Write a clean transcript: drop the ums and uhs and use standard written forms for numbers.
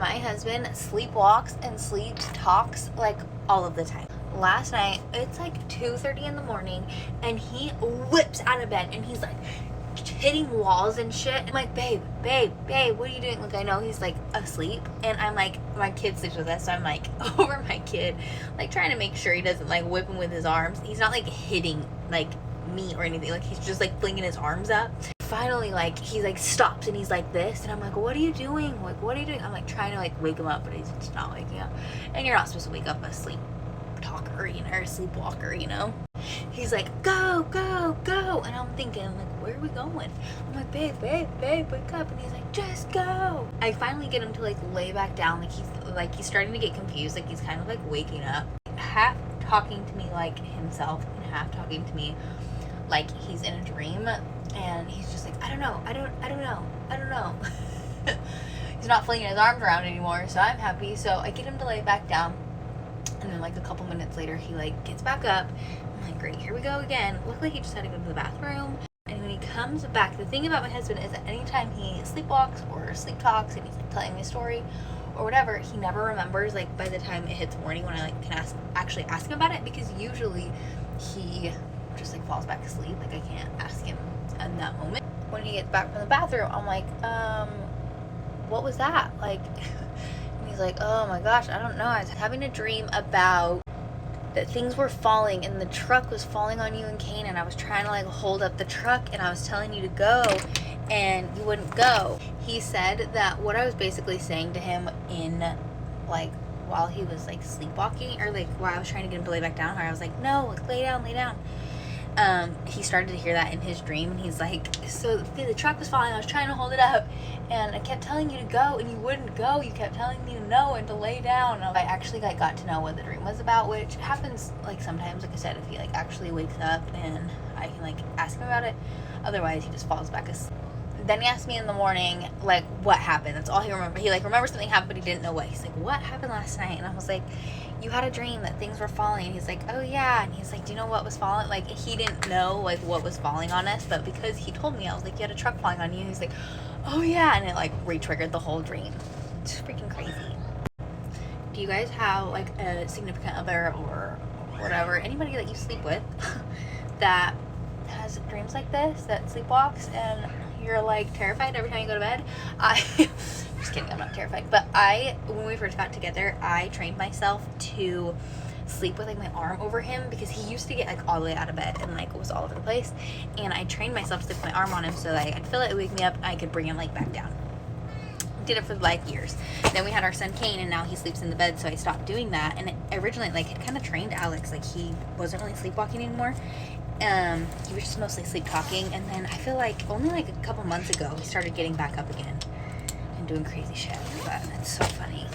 My husband sleepwalks and sleep talks like all of the time. Last night, it's like 2:30 in the morning, and he whips out of bed and he's like hitting walls and shit. I'm like, babe, what are you doing? Like, I know he's like asleep, and I'm like, my kid sleeps with us, so I'm like over my kid, like trying to make sure he doesn't like whip him with his arms. He's not like hitting like me or anything, like he's just like flinging his arms up. Finally, like he like stops and he's like this, and I'm like, what are you doing? Like, what are you doing? I'm like trying to like wake him up, but he's just not waking up. And you're not supposed to wake up a sleep talker, you know, or a sleepwalker, you know. He's like, go, and I'm thinking, like, where are we going? I'm like, babe, wake up. And he's like, just go. I finally get him to like lay back down, like he's starting to get confused, like he's kind of like waking up, half talking to me like himself and half talking to me like he's in a dream. And he's just like, I don't know. He's not flinging his arms around anymore, so I'm happy. So I get him to lay back down, and then like a couple minutes later he like gets back up. I'm like, great, here we go again. Luckily he just had to go to the bathroom. And when he comes back, the thing about my husband is that anytime he sleepwalks or sleep talks and he's like telling me a story or whatever, he never remembers like by the time it hits morning when I like can actually ask him about it, because usually he just like falls back asleep. Like I can't ask him in that moment. When he gets back from the bathroom, I'm like, what was that? Like, and he's like, oh my gosh, I don't know. I was having a dream about that things were falling and the truck was falling on you and Kane, and I was trying to like hold up the truck and I was telling you to go and you wouldn't go. He said that what I was basically saying to him in like while he was like sleepwalking, or like while I was trying to get him to lay back down, where I was like, no, like lay down. He started to hear that in his dream, and he's like, so the truck was falling, I was trying to hold it up, and I kept telling you to go, and you wouldn't go. You kept telling me to no and to lay down. I actually like got to know what the dream was about, which happens like sometimes, like I said, if he like actually wakes up and I can like ask him about it. Otherwise, he just falls back asleep. Then he asked me in the morning, like, what happened. That's all he remembered. He like remembers something happened, but he didn't know what. He's like, what happened last night? And I was like, you had a dream that things were falling. And he's like, oh yeah. And he's like, do you know what was falling? Like, he didn't know like what was falling on us, but because he told me, I was like, you had a truck falling on you. And he's like, oh yeah. And it like re-triggered the whole dream. It's freaking crazy. Do you guys have like a significant other or whatever, anybody that you sleep with that has dreams like this, that sleepwalks, and you're like terrified every time you go to bed? Just kidding, I'm not terrified. But when we first got together, I trained myself to sleep with like my arm over him, because he used to get like all the way out of bed and like was all over the place, and I trained myself to sleep with my arm on him so that I'd feel it would wake me up and I could bring him like back down. Did it for like years. Then we had our son Kane, and now he sleeps in the bed, so I stopped doing that. And originally like it kind of trained Alex, like he wasn't really sleepwalking anymore. He was just mostly sleep talking, and then I feel like only like a couple months ago he started getting back up again and doing crazy shit. But it's so funny.